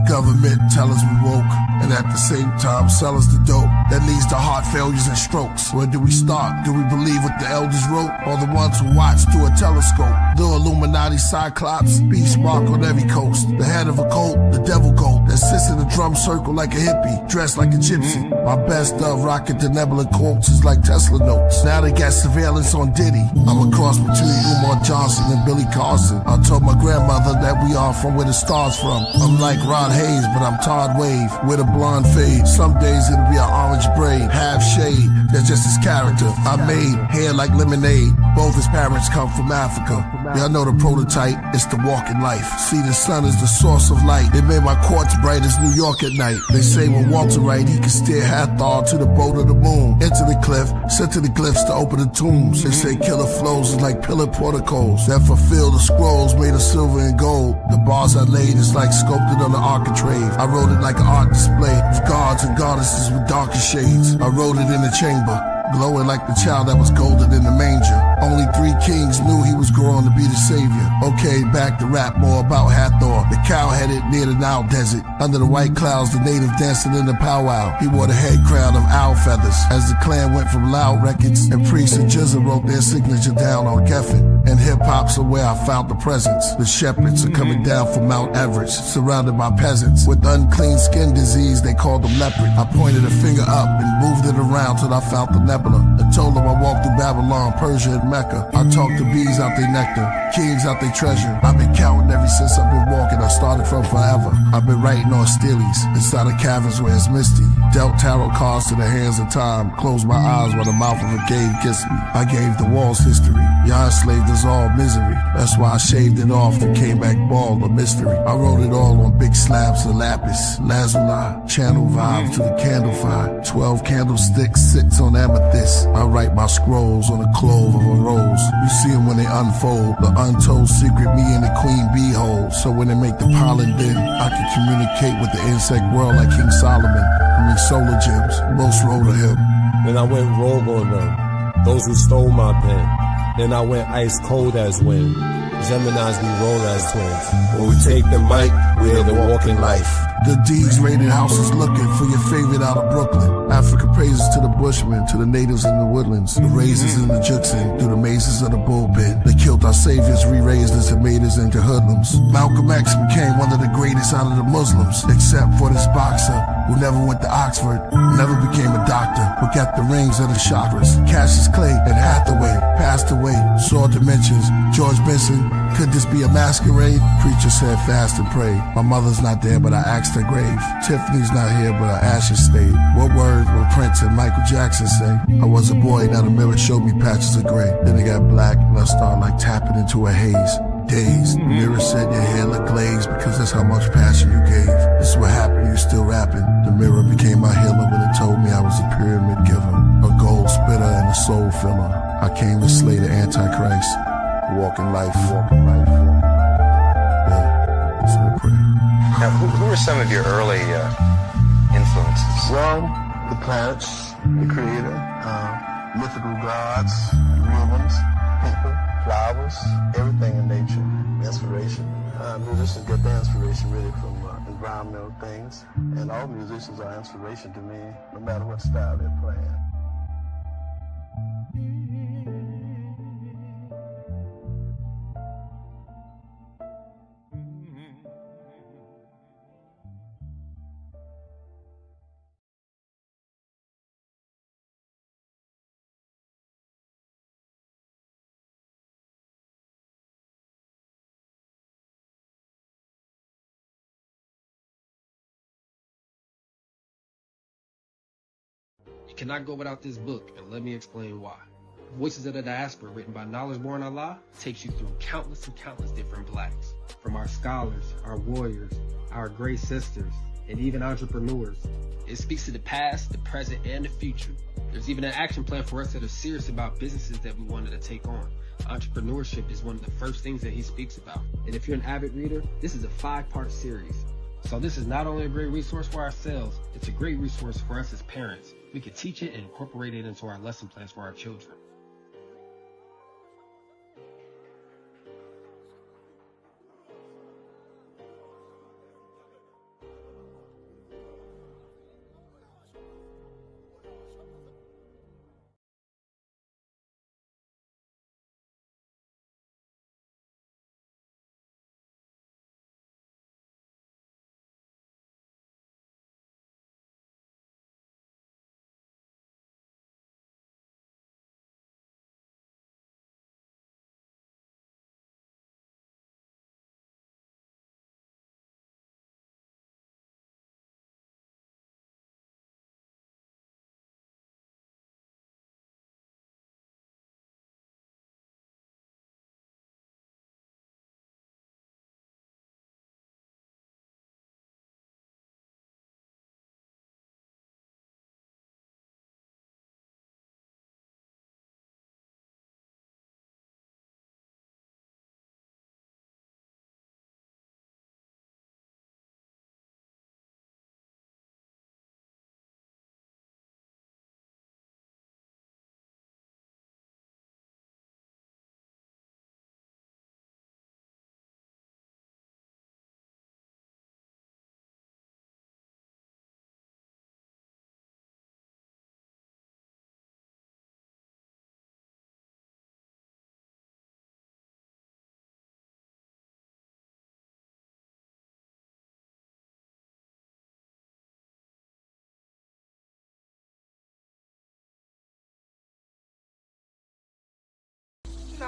Government tell us we woke, and at the same time sell us the dope that leads to heart failures and strokes. Where do we start? Do we believe what the elders wrote, or the ones who watch through a telescope? The Illuminati cyclops, beast mark on every coast. The head of a cult, the devil goat that sits in a drum circle like a hippie, dressed like a gypsy. My best of rocking the nebula quotes is like Tesla notes. Now they got surveillance on Diddy. I'm a cross between Umar Johnson and Billy Carson. I told my grandmother that we are from where the stars from. I'm like Rod Hayes, but I'm Todd Wave with a blonde fade. Some days it'll be an orange braid, half shade. That's just his character. I made hair like lemonade. Both his parents come from Africa. Y'all know the prototype, it's the walking life. See, the sun is the source of light. It made my quartz bright as New York at night. They say when Walter Wright, he can steer Hathor to the boat of the moon. Into the cliff, sent to the glyphs to open the tombs. They say killer flows is like pillar porticos that fulfill the scrolls made of silver and gold. The bars I laid is like sculpted on the architrave. I wrote it like an art display of gods and goddesses with darker shades. I wrote it in the chamber, glowing like the child that was golden in the manger. Only 3 kings knew he was growing to be the savior. Okay, back to rap more about Hathor, the cow-headed near the Nile desert. Under the white clouds, the native dancing in the powwow. He wore the head crown of owl feathers. As the clan went from Loud Records, and Priest and Jizza wrote their signature down on Geffen. And hip-hop's are where I found the presence. The shepherds are coming down from Mount Everest, surrounded by peasants. With unclean skin disease, they called them leopard. I pointed a finger up and moved it around till I found the nebula. I told them I walked through Babylon, Persia, and Mecca. I talk to bees out their nectar, kings out their treasure. I've been counting ever since I've been walking. I started from forever. I've been writing on stillies inside of caverns where it's misty. Dealt tarot cards to the hands of time. Closed my eyes while the mouth of a cave kissed me. I gave the walls history. Y'all enslaved us all misery. That's why I shaved it off and came back bald, a mystery. I wrote it all on big slabs of lapis, lazuli, channel vibes to the candle fire. 12 candlesticks, 6 on amethyst. I write my scrolls on the clove of a rose. You see them when they unfold, the untold secret me and the queen bee hold. So when they make the pollen bin, I can communicate with the insect world like King Solomon. Solar gems, most wrote of him. Then I went rogue on them, those who stole my pen. Then I went ice cold as wind. Geminis, we roll as twins. When we take the mic, we are the walking life. The D's rated houses looking for your favorite out of Brooklyn. Africa praises to the bushmen, to the natives in the woodlands, the raisins in the Juxin, through the mazes of the bullpen. They killed our saviors, re-raised us and made us into hoodlums. Malcolm X became one of the greatest out of the Muslims, except for this boxer who never went to Oxford, never became a doctor, but got the rings of the chakras. Cassius Clay and Hathaway passed away, saw dimensions. George Benson, could this be a masquerade? Preacher said fast and pray. My mother's not there, but I asked her grave. Tiffany's not here, but her ashes stayed. What words will Prince and Michael Jackson say? I was a boy, now the mirror showed me patches of gray. Then it got black, and I started like tapping into a haze. Dazed, the mirror said your hair looked glazed because that's how much passion you gave. This is what happened, you still rapping. The mirror became my healer when it told me I was a pyramid giver, a gold spitter and a soul filler. I came to slay the Antichrist. Walking life, walking life, walking life. Yeah, say a prayer. Now, who were some of your early influences? Well, the planets, the creator, mythical gods, real ones, people, flowers, everything in nature, inspiration. Musicians get their inspiration really from environmental things, and all musicians are inspiration to me, no matter what style they're playing. You cannot go without this book, and let me explain why. Voices of the Diaspora, written by Knowledge Born Allah, takes you through countless and countless different blacks. From our scholars, our warriors, our great sisters, and even entrepreneurs. It speaks to the past, the present, and the future. There's even an action plan for us that are serious about businesses that we wanted to take on. Entrepreneurship is one of the first things that he speaks about. And if you're an avid reader, this is a 5-part series. So this is not only a great resource for ourselves, it's a great resource for us as parents. We can teach it and incorporate it into our lesson plans for our children.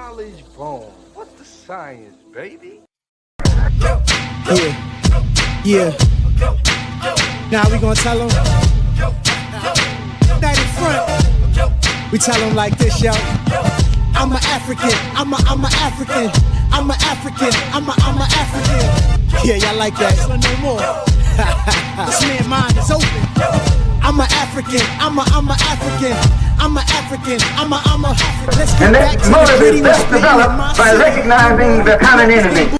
knowledge bomb. What's the science, baby? Yeah. Now we gonna tell them. That in front. We tell them like this, yo. I'm an African. I'm an African. I'm an African. I'm an African. Yeah, y'all like that? So no more. This man's mind is open. I'm an African. I'm an African. I'm an African. I'm a. Let's get back to the motive is best developed by recognizing the common enemy.